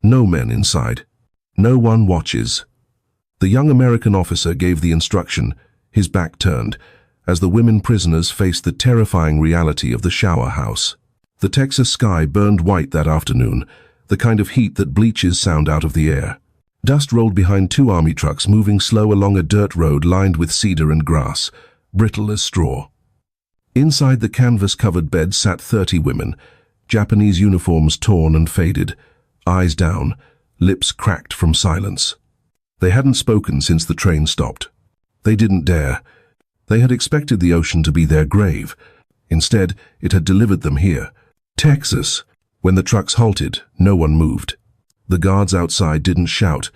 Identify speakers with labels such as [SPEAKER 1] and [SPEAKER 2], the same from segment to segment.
[SPEAKER 1] No men inside. No one watches. The young American officer gave the instruction, his back turned, as the women prisoners faced the terrifying reality of the shower house. The Texas sky burned white that afternoon, the kind of heat that bleaches sound out of the air. Dust rolled behind two army trucks moving slow along a dirt road lined with cedar and grass, brittle as straw. Inside the canvas-covered bed sat 30 women, Japanese uniforms torn and faded, eyes down, lips cracked from silence. They hadn't spoken since the train stopped. They didn't dare. They had expected the ocean to be their grave. Instead, it had delivered them here. Texas. When the trucks halted, no one moved. The guards outside didn't shout,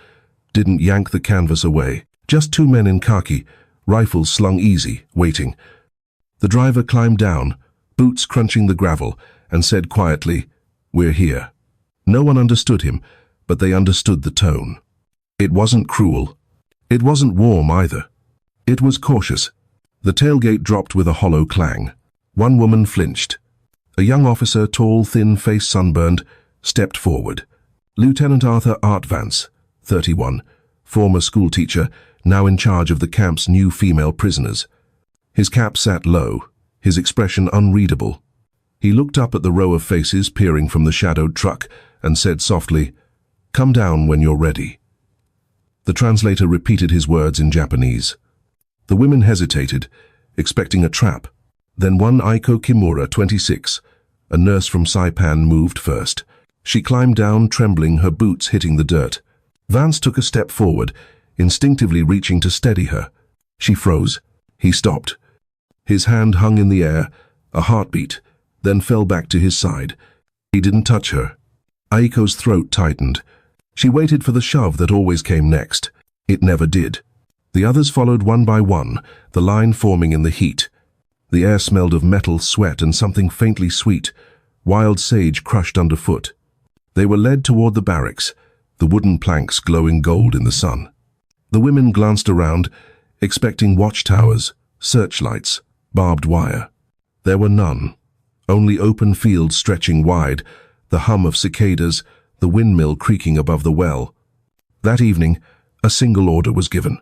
[SPEAKER 1] didn't yank the canvas away. Just two men in khaki, rifles slung easy, waiting. The driver climbed down, boots crunching the gravel, and said quietly, "We're here." No one understood him, but they understood the tone. It wasn't cruel. It wasn't warm either. It was cautious. The tailgate dropped with a hollow clang. One woman flinched. A young officer, tall, thin, face sunburned, stepped forward. Lieutenant Arthur Art Vance, 31, former schoolteacher, now in charge of the camp's new female prisoners. His cap sat low, his expression unreadable. He looked up at the row of faces peering from the shadowed truck and said softly, "Come down when you're ready." The translator repeated his words in Japanese. The women hesitated, expecting a trap. Then one Aiko Kimura, 26, a nurse from Saipan, moved first. She climbed down, trembling, her boots hitting the dirt. Vance took a step forward, instinctively reaching to steady her. She froze. He stopped. His hand hung in the air, a heartbeat, then fell back to his side. He didn't touch her. Aiko's throat tightened. She waited for the shove that always came next. It never did. The others followed one by one, the line forming in the heat. The air smelled of metal, sweat, and something faintly sweet, wild sage crushed underfoot. They were led toward the barracks, the wooden planks glowing gold in the sun. The women glanced around, expecting watchtowers, searchlights, barbed wire. There were none. Only open fields stretching wide, the hum of cicadas, the windmill creaking above the well. That evening, a single order was given.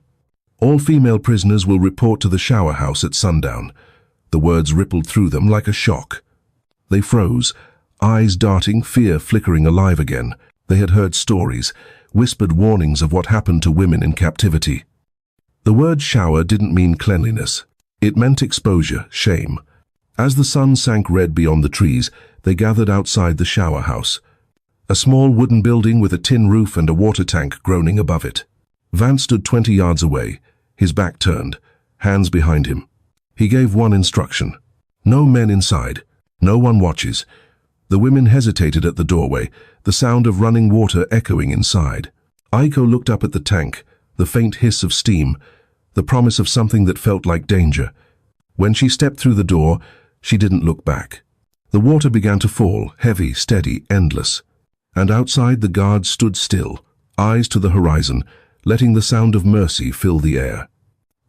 [SPEAKER 1] All female prisoners will report to the shower house at sundown. The words rippled through them like a shock. They froze, eyes darting, fear flickering alive again. They had heard stories, whispered warnings of what happened to women in captivity. The word shower didn't mean cleanliness. It meant exposure, shame. As the sun sank red beyond the trees, they gathered outside the shower house. A small wooden building with a tin roof and a water tank groaning above it. Vance stood 20 yards away, his back turned, hands behind him. He gave one instruction. No men inside. No one watches. The women hesitated at the doorway, the sound of running water echoing inside. Aiko looked up at the tank, the faint hiss of steam, the promise of something that felt like danger. When she stepped through the door, she didn't look back. The water began to fall, heavy, steady, endless. And outside the guards stood still, eyes to the horizon, letting the sound of mercy fill the air.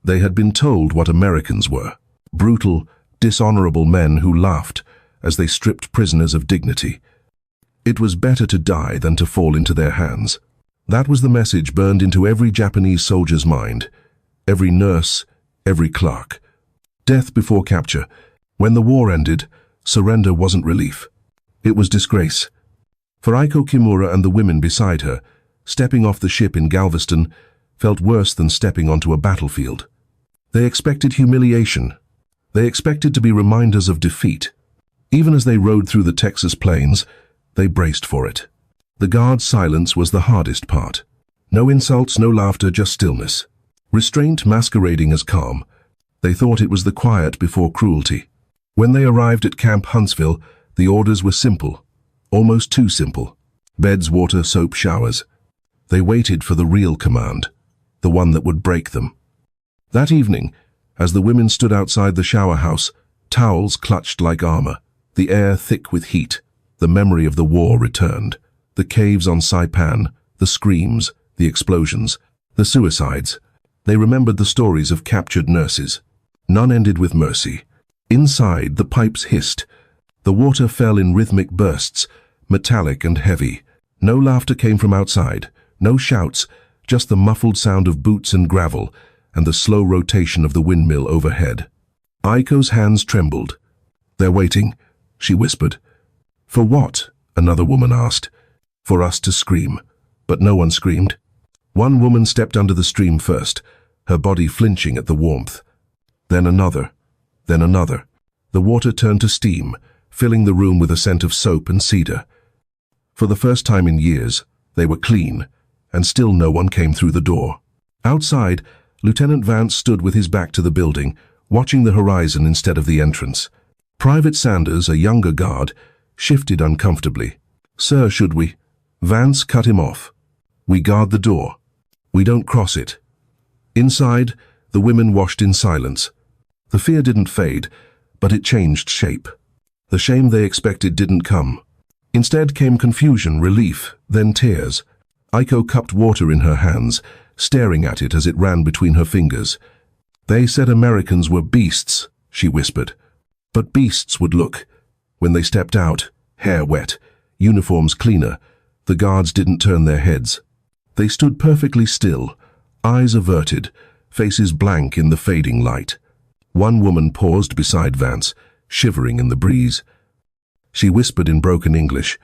[SPEAKER 1] They had been told what Americans were, brutal, dishonorable men who laughed as they stripped prisoners of dignity. It was better to die than to fall into their hands. That was the message burned into every Japanese soldier's mind, every nurse, every clerk. Death before capture. When the war ended, surrender wasn't relief. It was disgrace. For Aiko Kimura and the women beside her, stepping off the ship in Galveston felt worse than stepping onto a battlefield. They expected humiliation. They expected to be reminders of defeat. Even as they rode through the Texas plains, they braced for it. The guard's silence was the hardest part. No insults, no laughter, just stillness. Restraint masquerading as calm. They thought it was the quiet before cruelty. When they arrived at Camp Huntsville, the orders were simple. Almost too simple. Beds, water, soap, showers. They waited for the real command, the one that would break them. That evening, as the women stood outside the shower house, towels clutched like armor, the air thick with heat, the memory of the war returned. The caves on Saipan, the screams, the explosions, the suicides. They remembered the stories of captured nurses. None ended with mercy. Inside, the pipes hissed. The water fell in rhythmic bursts, metallic and heavy. No laughter came from outside, no shouts, just the muffled sound of boots and gravel and the slow rotation of the windmill overhead. Aiko's hands trembled. "They're waiting," she whispered. "For what?" another woman asked. "For us to scream." But no one screamed. One woman stepped under the stream first, her body flinching at the warmth. Then another. Then another. The water turned to steam, filling the room with a scent of soap and cedar. For the first time in years, they were clean, and still no one came through the door. Outside, Lieutenant Vance stood with his back to the building, watching the horizon instead of the entrance. Private Sanders, a younger guard, shifted uncomfortably. "Sir, should we?" Vance cut him off. "We guard the door. We don't cross it." Inside, the women washed in silence. The fear didn't fade, but it changed shape. The shame they expected didn't come. Instead came confusion, relief, then tears. Aiko cupped water in her hands, staring at it as it ran between her fingers. "They said Americans were beasts," she whispered. But beasts would look. When they stepped out, hair wet, uniforms cleaner, the guards didn't turn their heads. They stood perfectly still, eyes averted, faces blank in the fading light. One woman paused beside Vance, shivering in the breeze. She whispered in broken English,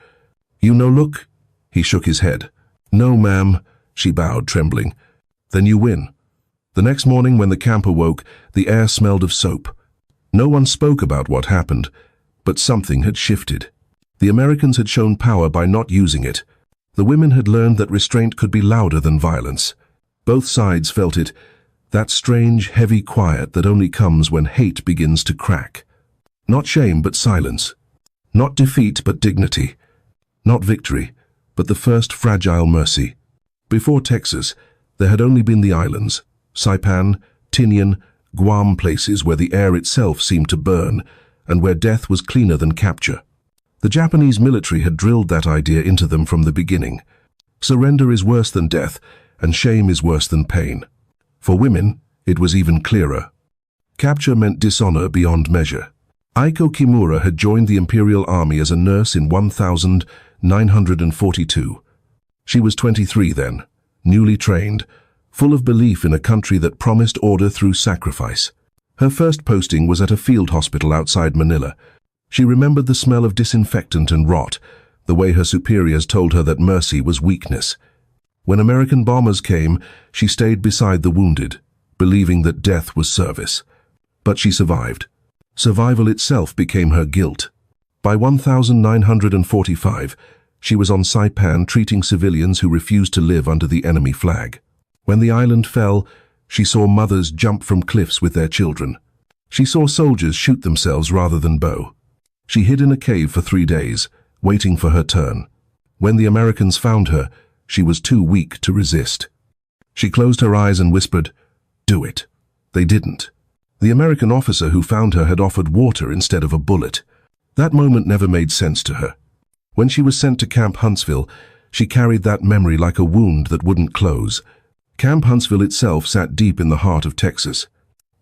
[SPEAKER 1] "You no look?" He shook his head. "No, ma'am," she bowed, trembling. "Then you win." The next morning when the camp awoke, the air smelled of soap. No one spoke about what happened, but something had shifted. The Americans had shown power by not using it. The women had learned that restraint could be louder than violence. Both sides felt it, that strange, heavy quiet that only comes when hate begins to crack. Not shame, but silence. Not defeat, but dignity. Not victory, but the first fragile mercy. Before Texas, there had only been the islands, Saipan, Tinian, Guam, places where the air itself seemed to burn, and where death was cleaner than capture. The Japanese military had drilled that idea into them from the beginning. Surrender is worse than death, and shame is worse than pain. For women, it was even clearer. Capture meant dishonor beyond measure. Aiko Kimura had joined the Imperial Army as a nurse in 1942. She was 23 then, newly trained, full of belief in a country that promised order through sacrifice. Her first posting was at a field hospital outside Manila. She remembered the smell of disinfectant and rot, the way her superiors told her that mercy was weakness. When American bombers came, she stayed beside the wounded, believing that death was service. But she survived. Survival itself became her guilt. By 1945, she was on Saipan treating civilians who refused to live under the enemy flag. When the island fell, she saw mothers jump from cliffs with their children. She saw soldiers shoot themselves rather than bow. She hid in a cave for 3 days, waiting for her turn. When the Americans found her, she was too weak to resist. She closed her eyes and whispered, "Do it." They didn't. The American officer who found her had offered water instead of a bullet. That moment never made sense to her. When she was sent to Camp Huntsville, she carried that memory like a wound that wouldn't close. Camp Huntsville itself sat deep in the heart of Texas.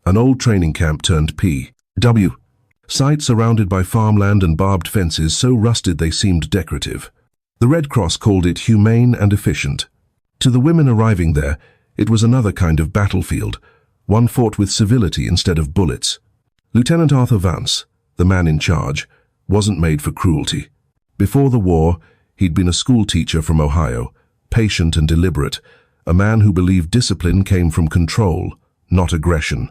[SPEAKER 1] An old training camp turned POW. Site surrounded by farmland and barbed fences so rusted they seemed decorative. The Red Cross called it humane and efficient. To the women arriving there, it was another kind of battlefield, one fought with civility instead of bullets. Lieutenant Arthur Vance, the man in charge, wasn't made for cruelty. Before the war, he'd been a school teacher from Ohio, patient and deliberate, a man who believed discipline came from control, not aggression.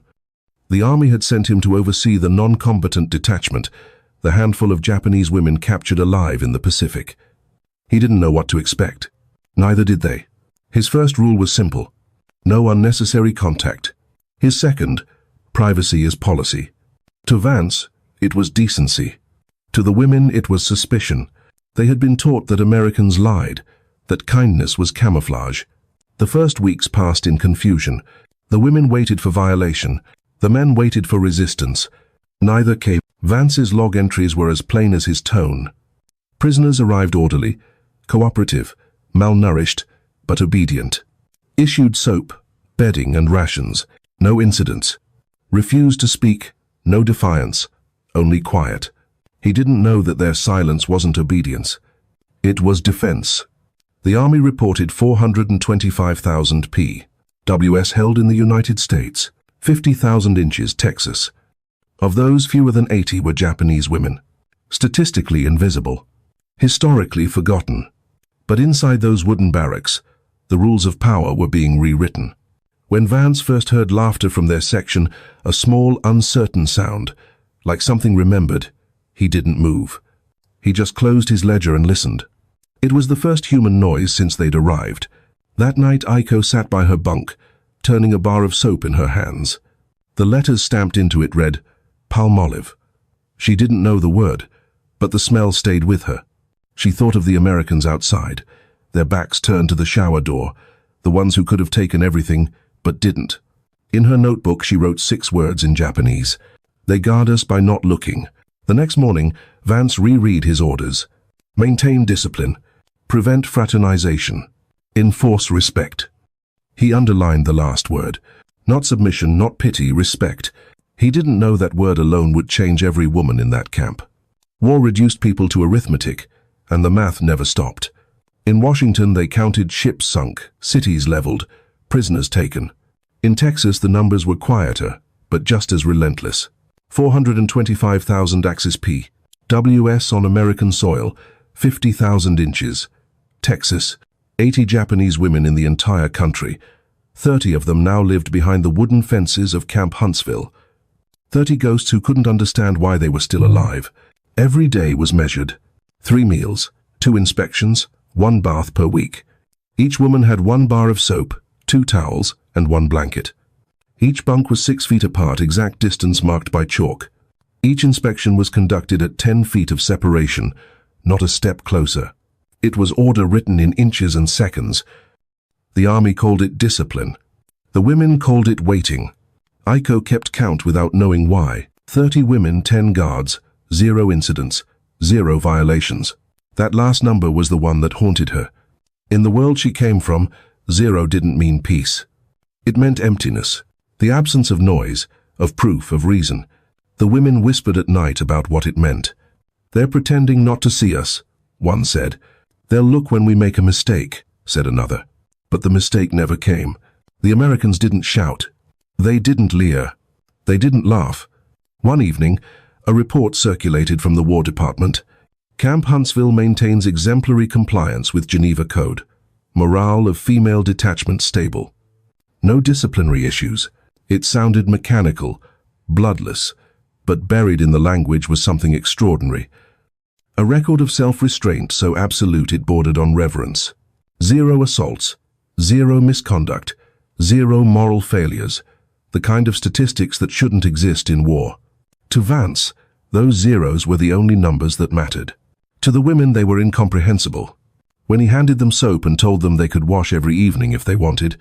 [SPEAKER 1] The army had sent him to oversee the non-combatant detachment, the handful of Japanese women captured alive in the Pacific. He didn't know what to expect. Neither did they. His first rule was simple: no unnecessary contact. His second, privacy is policy. To Vance, it was decency. To the women, it was suspicion. They had been taught that Americans lied, that kindness was camouflage. The first weeks passed in confusion. The women waited for violation. The men waited for resistance. Neither came. Vance's log entries were as plain as his tone. Prisoners arrived orderly, cooperative, malnourished, but obedient. Issued soap, bedding and rations. No incidents. Refused to speak. No defiance. Only quiet. He didn't know that their silence wasn't obedience. It was defense. The Army reported 425,000 POWs held in the United States, 50,000 inches, Texas. Of those, fewer than 80 were Japanese women. Statistically invisible. Historically forgotten. But inside those wooden barracks, the rules of power were being rewritten. When Vance first heard laughter from their section, a small, uncertain sound, like something remembered, he didn't move. He just closed his ledger and listened. It was the first human noise since they'd arrived. That night, Aiko sat by her bunk, turning a bar of soap in her hands. The letters stamped into it read, Palmolive. She didn't know the word, but the smell stayed with her. She thought of the Americans outside, their backs turned to the shower door, the ones who could have taken everything, but didn't. In her notebook, she wrote 6 words in Japanese. They guard us by not looking. The next morning, Vance reread his orders. Maintain discipline. Prevent fraternization. Enforce respect. He underlined the last word. Not submission, not pity, respect. He didn't know that word alone would change every woman in that camp. War reduced people to arithmetic, and the math never stopped. In Washington, they counted ships sunk, cities leveled, prisoners taken. In Texas, the numbers were quieter, but just as relentless. 425,000 Axis POWs on American soil, 50,000 inches. Texas, 80 Japanese women in the entire country. 30 of them now lived behind the wooden fences of Camp Huntsville. 30 ghosts who couldn't understand why they were still alive. Every day was measured. 3 meals, 2 inspections, 1 bath per week. Each woman had 1 bar of soap, 2 towels, and 1 blanket. Each bunk was 6 feet apart, exact distance marked by chalk. Each inspection was conducted at 10 feet of separation, not a step closer. It was order written in inches and seconds. The Army called it discipline. The women called it waiting. Aiko kept count without knowing why. 30 women, 10 guards, 0 incidents, 0 violations. That last number was the one that haunted her. In the world she came from, 0 didn't mean peace. It meant emptiness, the absence of noise, of proof, of reason. The women whispered at night about what it meant. They're pretending not to see us, one said. They'll look when we make a mistake, said another. But the mistake never came. The Americans didn't shout. They didn't leer. They didn't laugh. One evening, a report circulated from the War Department. Camp Huntsville maintains exemplary compliance with Geneva Code. Morale of female detachment stable. No disciplinary issues. It sounded mechanical, bloodless, but buried in the language was something extraordinary. A record of self-restraint so absolute it bordered on reverence. 0 assaults, 0 misconduct, 0 moral failures, the kind of statistics that shouldn't exist in war. To Vance, those zeros were the only numbers that mattered. To the women, they were incomprehensible. When he handed them soap and told them they could wash every evening if they wanted,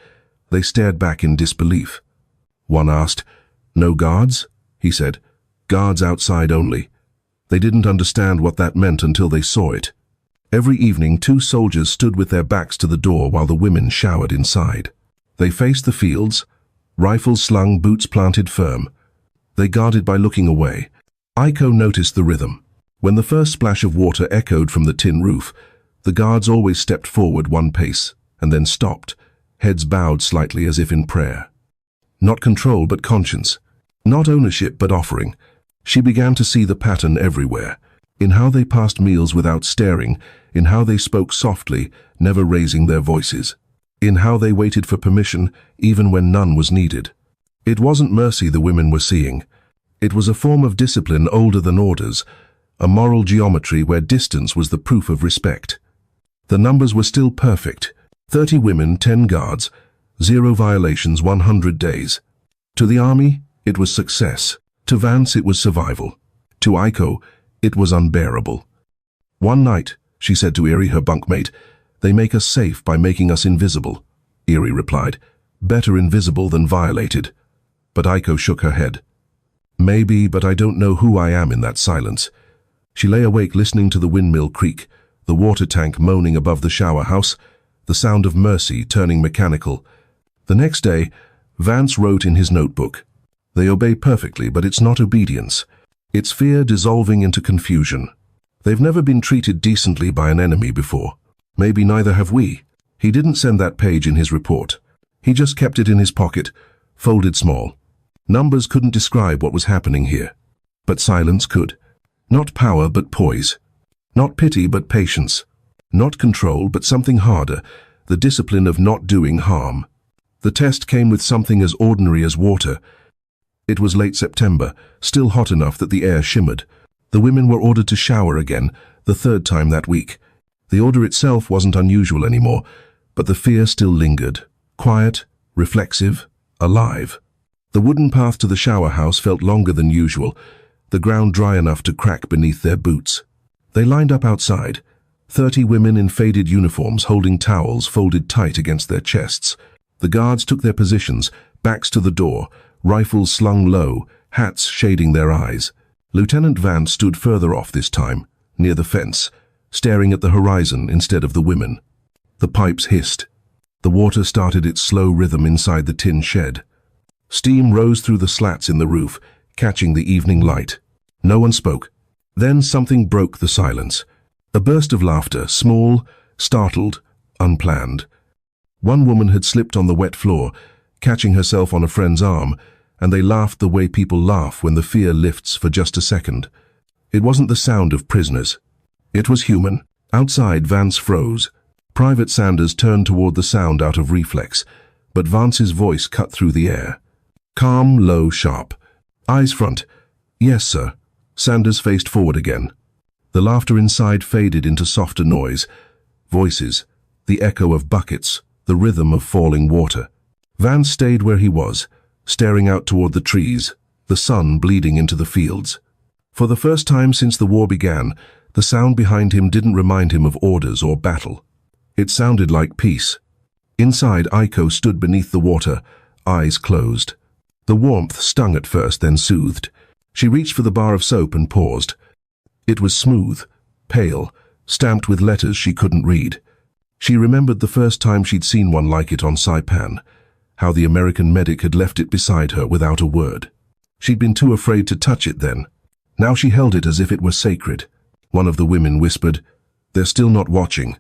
[SPEAKER 1] they stared back in disbelief. One asked, "No guards?" He said, "Guards outside only." They didn't understand what that meant until they saw it. Every evening, 2 soldiers stood with their backs to the door while the women showered inside. They faced the fields, rifles slung, boots planted firm. They guarded by looking away. Aiko noticed the rhythm. When the first splash of water echoed from the tin roof, the guards always stepped forward 1 pace, and then stopped, heads bowed slightly as if in prayer. Not control, but conscience. Not ownership, but offering. She began to see the pattern everywhere, in how they passed meals without staring, in how they spoke softly, never raising their voices, in how they waited for permission, even when none was needed. It wasn't mercy the women were seeing. It was a form of discipline older than orders, a moral geometry where distance was the proof of respect. The numbers were still perfect. 30 women, 10 guards, 0 violations, 100 days. To the Army, it was success. To Vance, it was survival. To Aiko, it was unbearable. One night, she said to Erie, her bunkmate, "They make us safe by making us invisible." Erie replied, "Better invisible than violated." But Aiko shook her head. "Maybe, but I don't know who I am in that silence." She lay awake listening to the windmill creak, the water tank moaning above the shower house, the sound of mercy turning mechanical. The next day, Vance wrote in his notebook, "They obey perfectly, but it's not obedience. It's fear dissolving into confusion. They've never been treated decently by an enemy before. Maybe neither have we. He didn't send that page in his report. He just kept it in his pocket, folded small. Numbers couldn't describe what was happening here. But silence could. Not power, but poise. Not pity, but patience. Not control, but something harder, the discipline of not doing harm. The test came with something as ordinary as water. It was late September, still hot enough that the air shimmered. The women were ordered to shower again, the third time that week. The order itself wasn't unusual anymore, but the fear still lingered. Quiet, reflexive, alive. The wooden path to the shower house felt longer than usual, the ground dry enough to crack beneath their boots. They lined up outside, 30 women in faded uniforms holding towels folded tight against their chests. The guards took their positions, backs to the door, rifles slung low, hats shading their eyes. Lieutenant Vance stood further off this time, near the fence, staring at the horizon instead of the women. The pipes hissed. The water started its slow rhythm inside the tin shed. Steam rose through the slats in the roof, catching the evening light. No one spoke. Then something broke the silence. A burst of laughter, small, startled, unplanned. One woman had slipped on the wet floor, catching herself on a friend's arm, and they laughed the way people laugh when the fear lifts for just a second. It wasn't the sound of prisoners. It was human. Outside, Vance froze. Private Sanders turned toward the sound out of reflex, but Vance's voice cut through the air. Calm, low, sharp. Eyes front. Yes, sir. Sanders faced forward again. The laughter inside faded into softer noise. Voices. The echo of buckets. The rhythm of falling water. Vance stayed where he was, staring out toward the trees, the sun bleeding into the fields. For the first time since the war began, the sound behind him didn't remind him of orders or battle. It sounded like peace. Inside, Aiko stood beneath the water, eyes closed. The warmth stung at first, then soothed. She reached for the bar of soap and paused. It was smooth, pale, stamped with letters she couldn't read. She remembered the first time she'd seen one like it on Saipan, how the American medic had left it beside her without a word. She'd been too afraid to touch it then. Now she held it as if it were sacred. One of the women whispered, "They're still not watching."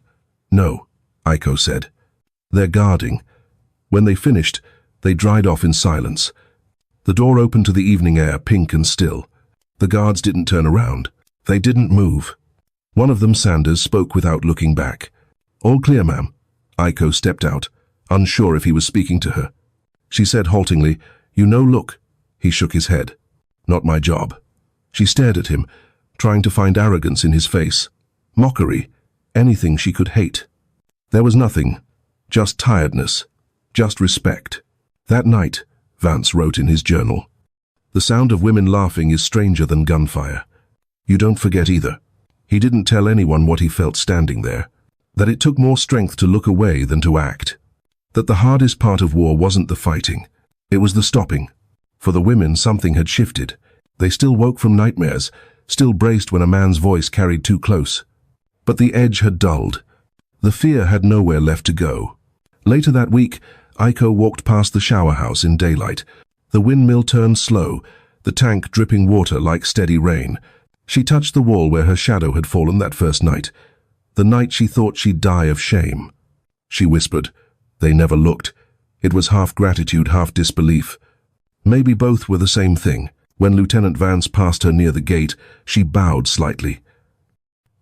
[SPEAKER 1] "No," Aiko said. "They're guarding." When they finished, they dried off in silence. The door opened to the evening air, pink and still. The guards didn't turn around. They didn't move. One of them, Sanders, spoke without looking back. "All clear, ma'am." Aiko stepped out, unsure if he was speaking to her. She said haltingly, "You know, look." He shook his head. "Not my job." She stared at him, trying to find arrogance in his face. Mockery, anything she could hate. There was nothing, just tiredness, just respect. That night, Vance wrote in his journal, "The sound of women laughing is stranger than gunfire." You don't forget either. He didn't tell anyone what he felt standing there. That it took more strength to look away than to act. That the hardest part of war wasn't the fighting. It was the stopping. For the women, something had shifted. They still woke from nightmares, still braced when a man's voice carried too close. But the edge had dulled. The fear had nowhere left to go. Later that week, Aiko walked past the shower house in daylight. The windmill turned slow, the tank dripping water like steady rain. She touched the wall where her shadow had fallen that first night, the night she thought she'd die of shame. She whispered, "They never looked." It was half gratitude, half disbelief. Maybe both were the same thing. When Lieutenant Vance passed her near the gate, she bowed slightly.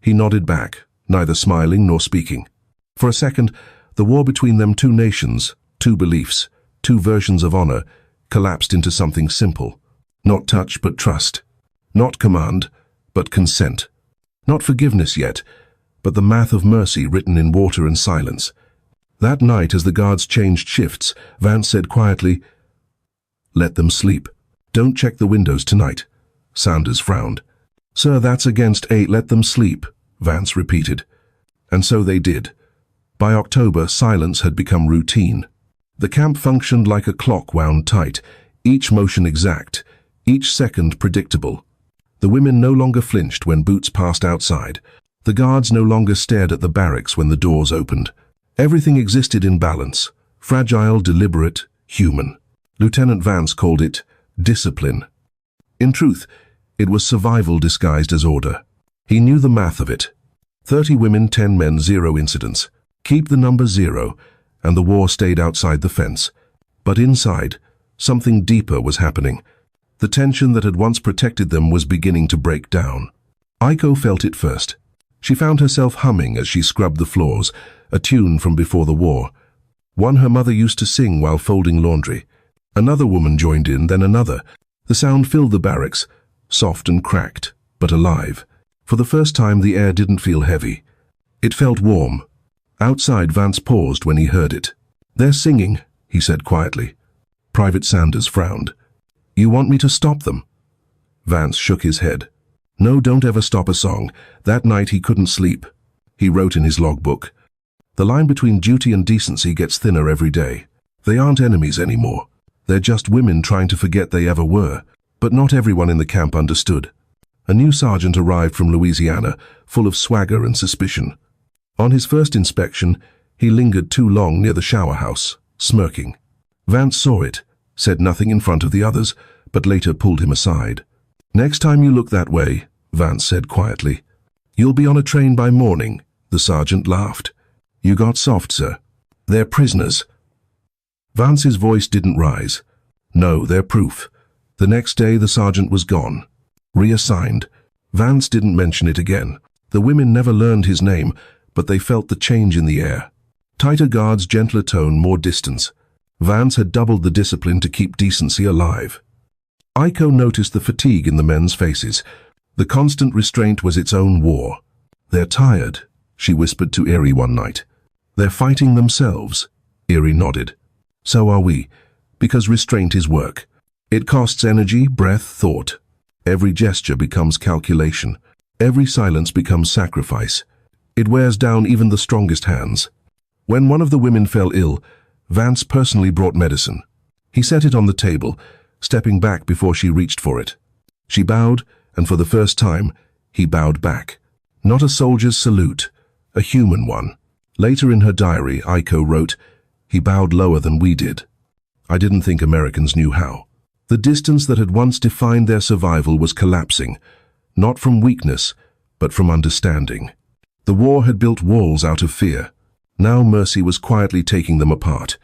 [SPEAKER 1] He nodded back, neither smiling nor speaking. For a second, the war between them, two nations, two beliefs, two versions of honor, collapsed into something simple. Not touch, but trust. Not command, but consent. Not forgiveness yet, but the math of mercy written in water and silence. That night, as the guards changed shifts, Vance said quietly, "Let them sleep. Don't check the windows tonight." Sanders frowned. "Sir, that's against let them sleep," Vance repeated. And so they did. By October, silence had become routine. The camp functioned like a clock wound tight, each motion exact, each second predictable. The women no longer flinched when boots passed outside. The guards no longer stared at the barracks when the doors opened. Everything existed in balance, fragile, deliberate, human. Lieutenant Vance called it discipline. In truth, it was survival disguised as order. He knew the math of it. 30 women, 10 men, 0 incidents. Keep the number 0, and the war stayed outside the fence. But inside, something deeper was happening. The tension that had once protected them was beginning to break down. Aiko felt it first. She found herself humming as she scrubbed the floors, a tune from before the war. One her mother used to sing while folding laundry. Another woman joined in, then another. The sound filled the barracks, soft and cracked, but alive. For the first time, the air didn't feel heavy. It felt warm. Outside, Vance paused when he heard it. "They're singing," he said quietly. Private Sanders frowned. "You want me to stop them?" Vance shook his head. "No, don't ever stop a song." That night he couldn't sleep. He wrote in his logbook, "The line between duty and decency gets thinner every day. They aren't enemies anymore. They're just women trying to forget they ever were." But not everyone in the camp understood. A new sergeant arrived from Louisiana, full of swagger and suspicion. On his first inspection, he lingered too long near the shower house, smirking. Vance saw it, said nothing in front of the others, but later pulled him aside. "Next time you look that way," Vance said quietly, "you'll be on a train by morning." The sergeant laughed. "You got soft, sir. They're prisoners." Vance's voice didn't rise. "No, they're proof." The next day the sergeant was gone. Reassigned. Vance didn't mention it again. The women never learned his name, but they felt the change in the air. Tighter guards, gentler tone, more distance. Vance had doubled the discipline to keep decency alive. Aiko noticed the fatigue in the men's faces. The constant restraint was its own war. "They're tired," she whispered to Erie one night. "They're fighting themselves." Erie nodded. "So are we, because restraint is work. It costs energy, breath, thought. Every gesture becomes calculation. Every silence becomes sacrifice. It wears down even the strongest hands." When one of the women fell ill, Vance personally brought medicine. He set it on the table, stepping back before she reached for it. She bowed, and for the first time, he bowed back. Not a soldier's salute, a human one. Later in her diary, Aiko wrote, "He bowed lower than we did. I didn't think Americans knew how." The distance that had once defined their survival was collapsing, not from weakness, but from understanding. The war had built walls out of fear. Now mercy was quietly taking them apart.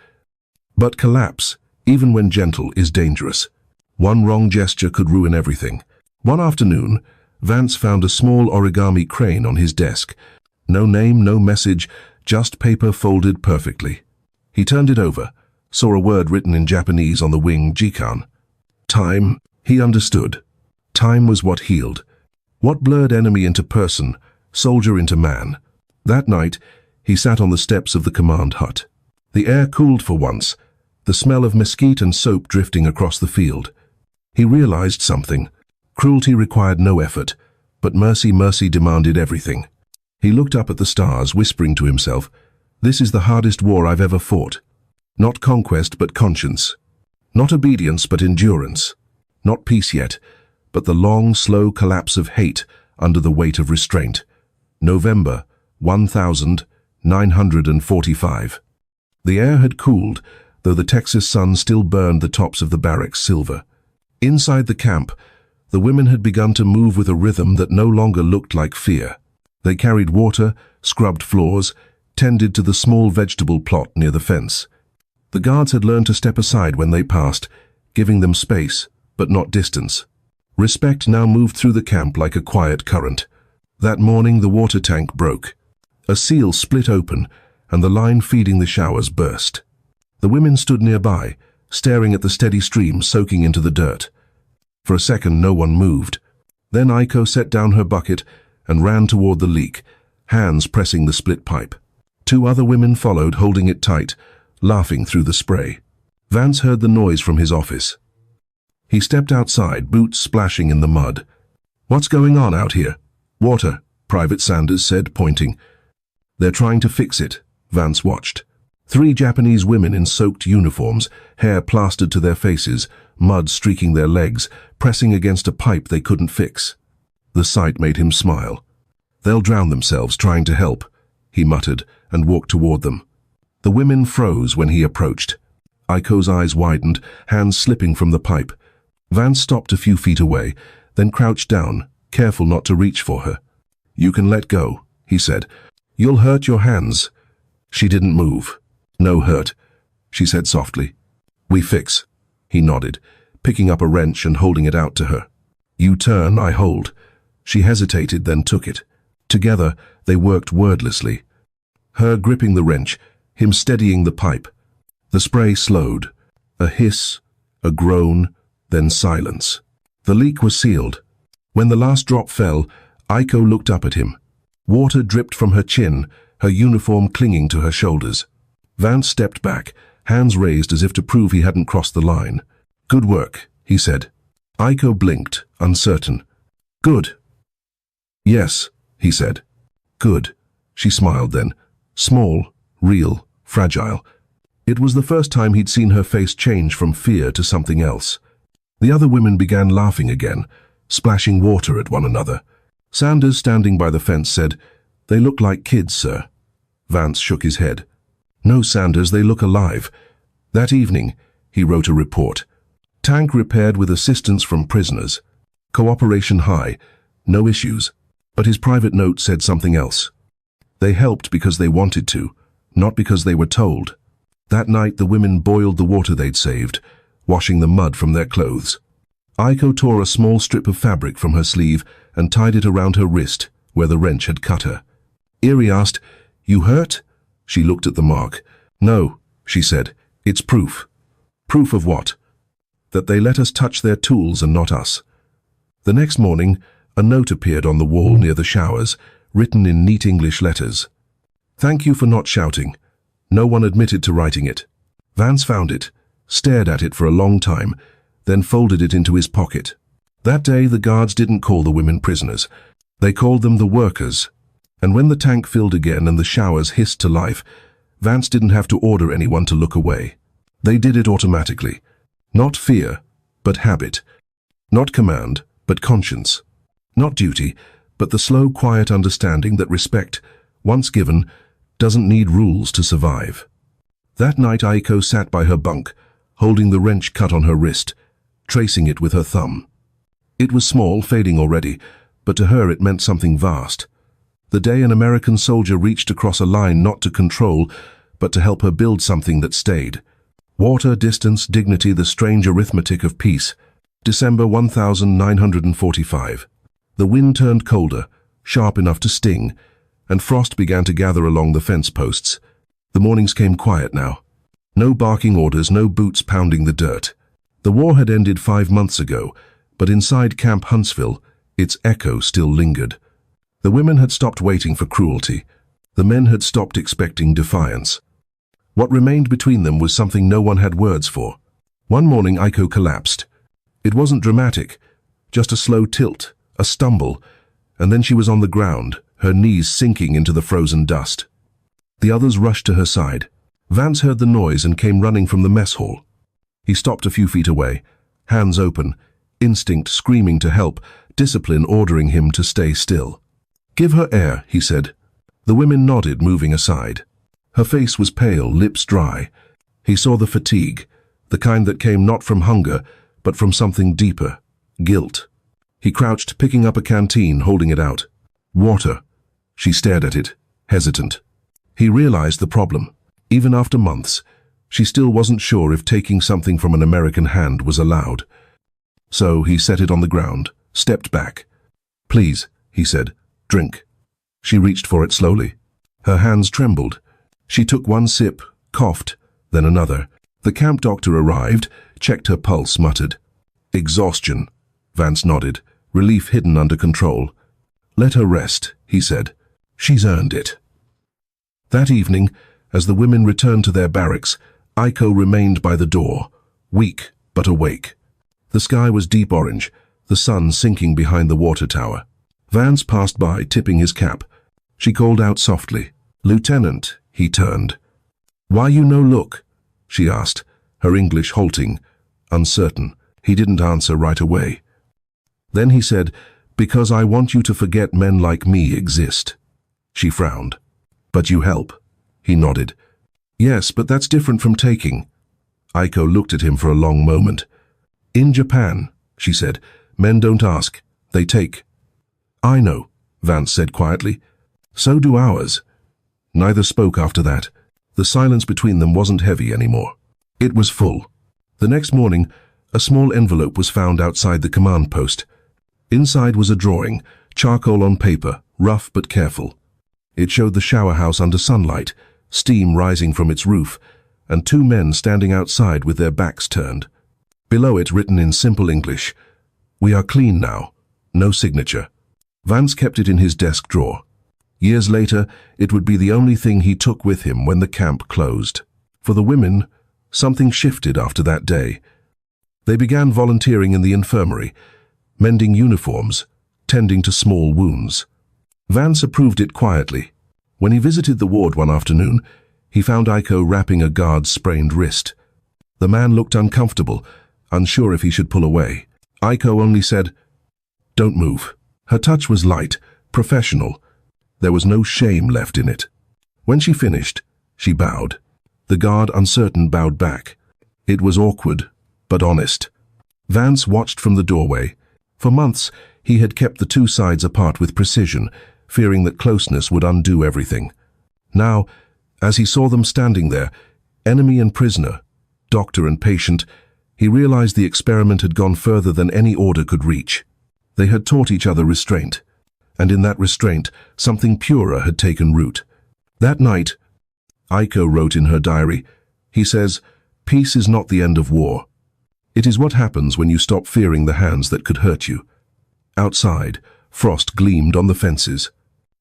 [SPEAKER 1] But collapse, even when gentle, is dangerous. One wrong gesture could ruin everything. One afternoon, Vance found a small origami crane on his desk. No name, no message, just paper folded perfectly. He turned it over, saw a word written in Japanese on the wing, Jikan. Time, he understood. Time was what healed. What blurred enemy into person, soldier into man. That night, he sat on the steps of the command hut. The air cooled for once, the smell of mesquite and soap drifting across the field. He realized something. Cruelty required no effort, but mercy demanded everything. He looked up at the stars, whispering to himself, "This is the hardest war I've ever fought. Not conquest, but conscience. Not obedience, but endurance. Not peace yet, but the long, slow collapse of hate under the weight of restraint." November 1945. The air had cooled, though the Texas sun still burned the tops of the barracks silver. Inside the camp, the women had begun to move with a rhythm that no longer looked like fear. They carried water, scrubbed floors, tended to the small vegetable plot near the fence. The guards had learned to step aside when they passed, giving them space, but not distance. Respect now moved through the camp like a quiet current. That morning the water tank broke. A seal split open, and the line feeding the showers burst. The women stood nearby, staring at the steady stream soaking into the dirt. For a second no one moved. Then Aiko set down her bucket and ran toward the leak, hands pressing the split pipe. 2 other women followed, holding it tight, laughing through the spray. Vance heard the noise from his office. He stepped outside, boots splashing in the mud. "What's going on out here?" "Water," Private Sanders said, pointing. "They're trying to fix it." Vance watched. 3 Japanese women in soaked uniforms, hair plastered to their faces, mud streaking their legs, pressing against a pipe they couldn't fix. The sight made him smile. "They'll drown themselves trying to help," he muttered and walked toward them. The women froze when he approached. Aiko's eyes widened, hands slipping from the pipe. Vance stopped a few feet away, then crouched down, careful not to reach for her. "You can let go," he said. You'll hurt your hands. She didn't move. No hurt, she said softly. We fix. He nodded, picking up a wrench and holding it out to her. You turn, I hold. She hesitated, then took it. Together, they worked wordlessly. Her gripping the wrench, him steadying the pipe. The spray slowed. A hiss, a groan, then silence. The leak was sealed. When the last drop fell, Aiko looked up at him. Water dripped from her chin, her uniform clinging to her shoulders. Vance stepped back, hands raised as if to prove he hadn't crossed the line. Good work, he said. Aiko blinked, uncertain. Good. Yes, he said. Good. She smiled then. Small, real, fragile. It was the first time he'd seen her face change from fear to something else. The other women began laughing again, splashing water at one another. Sanders, standing by the fence, said, They look like kids, sir. Vance shook his head. No, Sanders, they look alive. That evening, he wrote a report. Tank repaired with assistance from prisoners. Cooperation high. No issues. But his private note said something else. They helped because they wanted to, not because they were told. That night the women boiled the water they'd saved, washing the mud from their clothes. Aiko tore a small strip of fabric from her sleeve and tied it around her wrist, where the wrench had cut her. Erie asked, You hurt? She looked at the mark. No, she said. It's proof. Proof of what? That they let us touch their tools and not us. The next morning, a note appeared on the wall near the showers, written in neat English letters. Thank you for not shouting. No one admitted to writing it. Vance found it, stared at it for a long time, then folded it into his pocket. That day the guards didn't call the women prisoners. They called them the workers. And when the tank filled again and the showers hissed to life, Vance didn't have to order anyone to look away. They did it automatically. Not fear, but habit. Not command, but conscience. Not duty, but the slow, quiet understanding that respect, once given, doesn't need rules to survive. That night Aiko sat by her bunk, holding the wrench cut on her wrist, tracing it with her thumb. It was small, fading already, but to her it meant something vast. The day an American soldier reached across a line not to control, but to help her build something that stayed. Water, distance, dignity, the strange arithmetic of peace. December 1945. The wind turned colder, sharp enough to sting, and frost began to gather along the fence posts. The mornings came quiet now. No barking orders, no boots pounding the dirt. The war had ended 5 months ago, but inside Camp Huntsville, its echo still lingered. The women had stopped waiting for cruelty. The men had stopped expecting defiance. What remained between them was something no one had words for. One morning Aiko collapsed. It wasn't dramatic, just a slow tilt, a stumble, and then she was on the ground, her knees sinking into the frozen dust. The others rushed to her side. Vance heard the noise and came running from the mess hall. He stopped a few feet away, hands open, instinct screaming to help, discipline ordering him to stay still. Give her air, he said. The women nodded, moving aside. Her face was pale, lips dry. He saw the fatigue, the kind that came not from hunger, but from something deeper, guilt. He crouched, picking up a canteen, holding it out. Water. She stared at it, hesitant. He realized the problem. Even after months, she still wasn't sure if taking something from an American hand was allowed. So he set it on the ground, stepped back. Please, he said, drink. She reached for it slowly. Her hands trembled. She took one sip, coughed, then another. The camp doctor arrived, checked her pulse, muttered. Exhaustion. Vance nodded, relief hidden under control. Let her rest, he said. She's earned it. That evening, as the women returned to their barracks, Aiko remained by the door, weak but awake. The sky was deep orange, the sun sinking behind the water tower. Vance passed by, tipping his cap. She called out softly. Lieutenant, he turned. Why you no look? She asked, her English halting, uncertain. He didn't answer right away. Then he said, Because I want you to forget men like me exist. She frowned. But you help. He nodded. Yes, but that's different from taking. Aiko looked at him for a long moment. In Japan, she said, men don't ask, they take. I know, Vance said quietly. So do ours. Neither spoke after that. The silence between them wasn't heavy anymore. It was full. The next morning, a small envelope was found outside the command post. Inside was a drawing, charcoal on paper, rough but careful. It showed the shower house under sunlight, steam rising from its roof, and two men standing outside with their backs turned. Below it, written in simple English, "We are clean now." No signature. Vance kept it in his desk drawer. Years later, it would be the only thing he took with him when the camp closed. For the women, something shifted after that day. They began volunteering in the infirmary, mending uniforms, tending to small wounds. Vance approved it quietly. When he visited the ward one afternoon, he found Aiko wrapping a guard's sprained wrist. The man looked uncomfortable, unsure if he should pull away. Aiko only said, "Don't move." Her touch was light, professional. There was no shame left in it. When she finished, she bowed. The guard, uncertain, bowed back. It was awkward, but honest. Vance watched from the doorway. For months, he had kept the two sides apart with precision, fearing that closeness would undo everything. Now, as he saw them standing there, enemy and prisoner, doctor and patient, he realized the experiment had gone further than any order could reach. They had taught each other restraint, and in that restraint, something purer had taken root. That night, Aiko wrote in her diary, he says, "Peace is not the end of war. It is what happens when you stop fearing the hands that could hurt you." Outside, frost gleamed on the fences.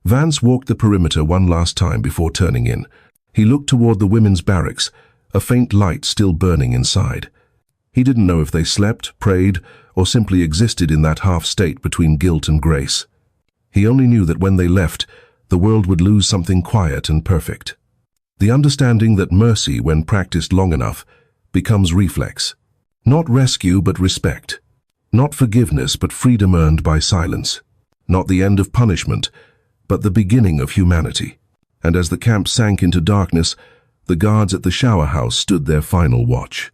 [SPEAKER 1] Vance walked the perimeter one last time before turning in. He looked toward the women's barracks, a faint light still burning inside. He didn't know if they slept, prayed, or simply existed in that half-state between guilt and grace. He only knew that when they left, the world would lose something quiet and perfect. The understanding that mercy, when practiced long enough, becomes reflex. Not rescue, but respect. Not forgiveness, but freedom earned by silence. Not the end of punishment, but the beginning of humanity. And as the camp sank into darkness, the guards at the shower house stood their final watch.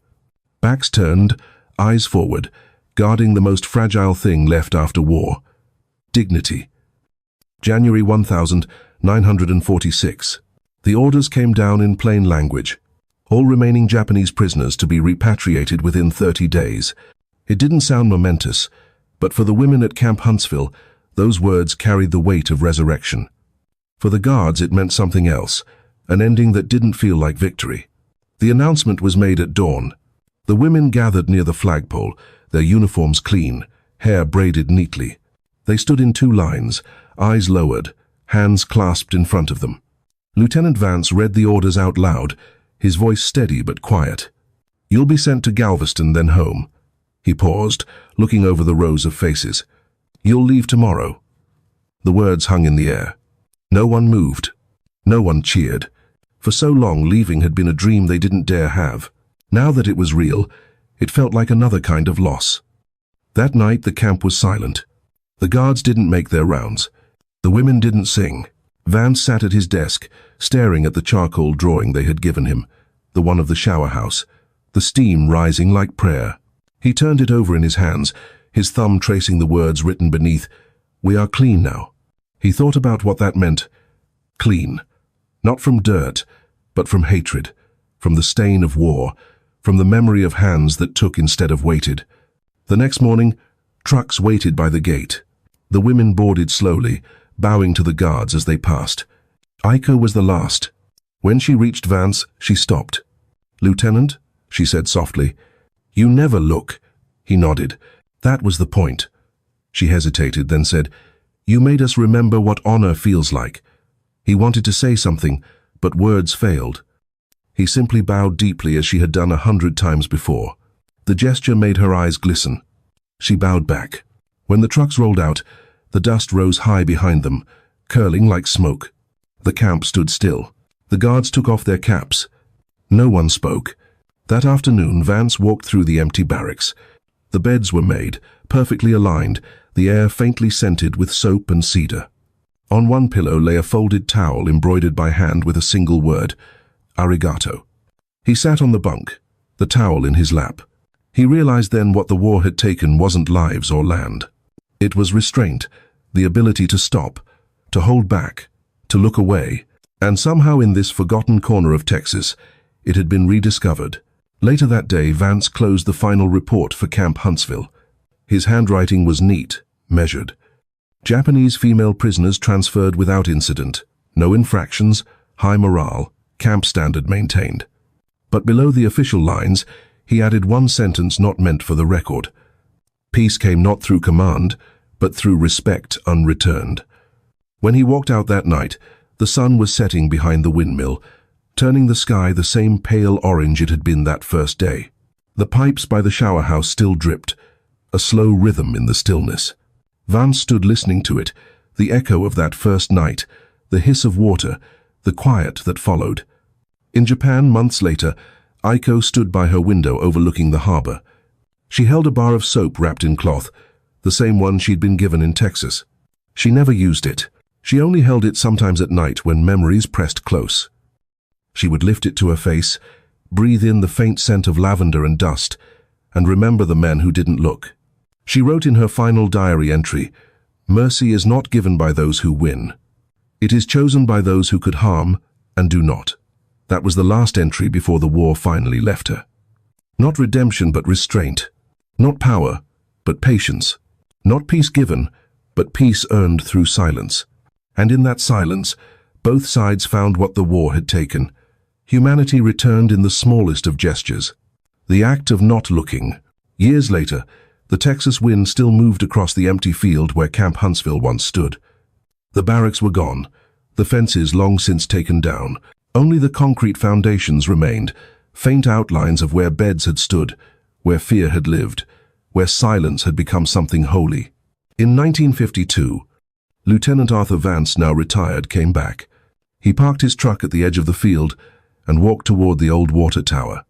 [SPEAKER 1] Backs turned, eyes forward, guarding the most fragile thing left after war: dignity. January 1946. The orders came down in plain language. All remaining Japanese prisoners to be repatriated within 30 days. It didn't sound momentous, but for the women at Camp Huntsville, those words carried the weight of resurrection. For the guards, it meant something else, an ending that didn't feel like victory. The announcement was made at dawn. The women gathered near the flagpole, their uniforms clean, hair braided neatly. They stood in two lines, eyes lowered, hands clasped in front of them. Lieutenant Vance read the orders out loud, his voice steady but quiet. "You'll be sent to Galveston, then home." He paused, looking over the rows of faces. "You'll leave tomorrow." The words hung in the air. No one moved. No one cheered. For so long, leaving had been a dream they didn't dare have. Now that it was real, it felt like another kind of loss. That night, the camp was silent. The guards didn't make their rounds. The women didn't sing. Vance sat at his desk, staring at the charcoal drawing they had given him, the one of the shower house, the steam rising like prayer. He turned it over in his hands, his thumb tracing the words written beneath, "We are clean now." He thought about what that meant. Clean. Not from dirt, but from hatred, from the stain of war, from the memory of hands that took instead of waited. The next morning, trucks waited by the gate. The women boarded slowly, bowing to the guards as they passed. Aiko was the last. When she reached Vance, she stopped. "Lieutenant," she said softly. "You never look." He nodded. "That was the point." She hesitated, then said, "You made us remember what honor feels like." He wanted to say something, but words failed. He simply bowed deeply as she had done 100 times before. The gesture made her eyes glisten. She bowed back. When the trucks rolled out, the dust rose high behind them, curling like smoke. The camp stood still. The guards took off their caps. No one spoke. That afternoon, Vance walked through the empty barracks. The beds were made, perfectly aligned, the air faintly scented with soap and cedar. On one pillow lay a folded towel embroidered by hand with a single word, "Arigato." He sat on the bunk, the towel in his lap. He realized then what the war had taken wasn't lives or land. It was restraint, the ability to stop, to hold back, to look away. And somehow in this forgotten corner of Texas, it had been rediscovered. Later that day, Vance closed the final report for Camp Huntsville. His handwriting was neat, measured. Japanese female prisoners transferred without incident. No infractions, high morale, camp standard maintained. But below the official lines, he added one sentence not meant for the record. Peace came not through command, but through respect unreturned. When he walked out that night, the sun was setting behind the windmill, turning the sky the same pale orange it had been that first day. The pipes by the shower house still dripped, a slow rhythm in the stillness. Vance stood listening to it, the echo of that first night, the hiss of water, the quiet that followed. In Japan, months later, Aiko stood by her window overlooking the harbor. She held a bar of soap wrapped in cloth, the same one she'd been given in Texas. She never used it. She only held it sometimes at night when memories pressed close. She would lift it to her face, breathe in the faint scent of lavender and dust, and remember the men who didn't look. She wrote in her final diary entry, "Mercy is not given by those who win. It is chosen by those who could harm and do not." That was the last entry before the war finally left her. Not redemption, but restraint. Not power, but patience. Not peace given, but peace earned through silence. And in that silence, both sides found what the war had taken. Humanity returned in the smallest of gestures. The act of not looking. Years later, the Texas wind still moved across the empty field where Camp Huntsville once stood. The barracks were gone, the fences long since taken down. Only the concrete foundations remained, faint outlines of where beds had stood, where fear had lived, where silence had become something holy. In 1952, Lieutenant Arthur Vance, now retired, came back. He parked his truck at the edge of the field and walked toward the old water tower.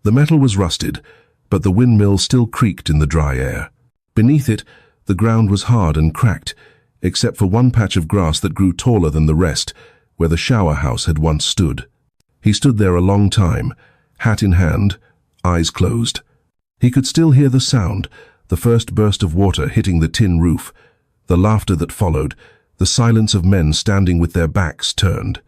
[SPEAKER 1] The metal was rusted, but the windmill still creaked in the dry air. Beneath it, the ground was hard and cracked, except for one patch of grass that grew taller than the rest, where the shower house had once stood. He stood there a long time, hat in hand, eyes closed. He could still hear the sound, the first burst of water hitting the tin roof, the laughter that followed, the silence of men standing with their backs turned.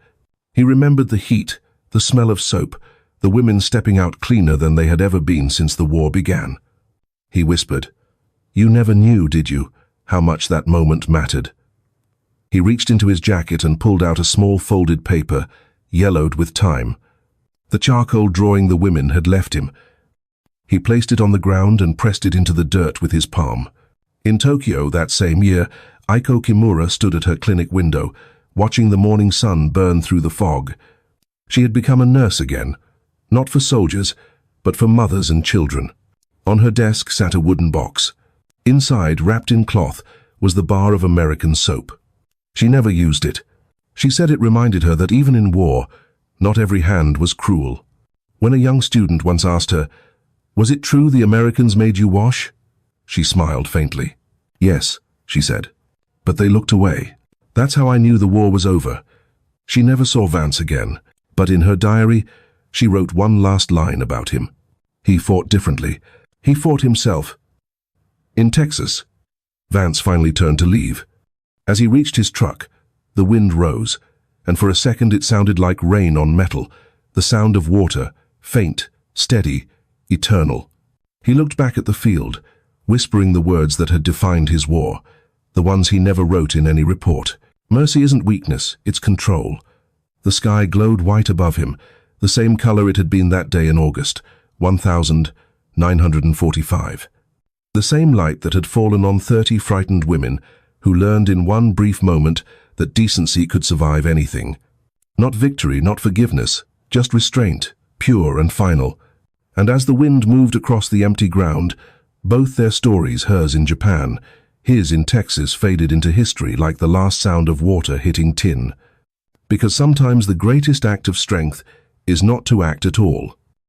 [SPEAKER 1] He remembered the heat, the smell of soap, the women stepping out cleaner than they had ever been since the war began. He whispered, "You never knew, did you, how much that moment mattered?" He reached into his jacket and pulled out a small folded paper, yellowed with time. The charcoal drawing the women had left him. He placed it on the ground and pressed it into the dirt with his palm. In Tokyo that same year, Aiko Kimura stood at her clinic window, watching the morning sun burn through the fog. She had become a nurse again, not for soldiers, but for mothers and children. On her desk sat a wooden box. Inside, wrapped in cloth, was the bar of American soap. She never used it. She said it reminded her that even in war, not every hand was cruel. When a young student once asked her, "Was it true the Americans made you wash?" She smiled faintly. "Yes," she said. But they looked away. That's how I knew the war was over. She never saw Vance again, but in her diary, she wrote one last line about him. He fought differently. He fought himself. In Texas, Vance finally turned to leave. As he reached his truck, the wind rose, and for a second it sounded like rain on metal, the sound of water, faint, steady, eternal. He looked back at the field, whispering the words that had defined his war, the ones he never wrote in any report. Mercy isn't weakness, it's control. The sky glowed white above him, the same color it had been that day in August, 1945. The same light that had fallen on 30 frightened women who learned in one brief moment that decency could survive anything. Not victory, not forgiveness, just restraint, pure and final. And as the wind moved across the empty ground, both their stories, hers in Japan, his in Texas, faded into history like the last sound of water hitting tin. Because sometimes the greatest act of strength is not to act at all.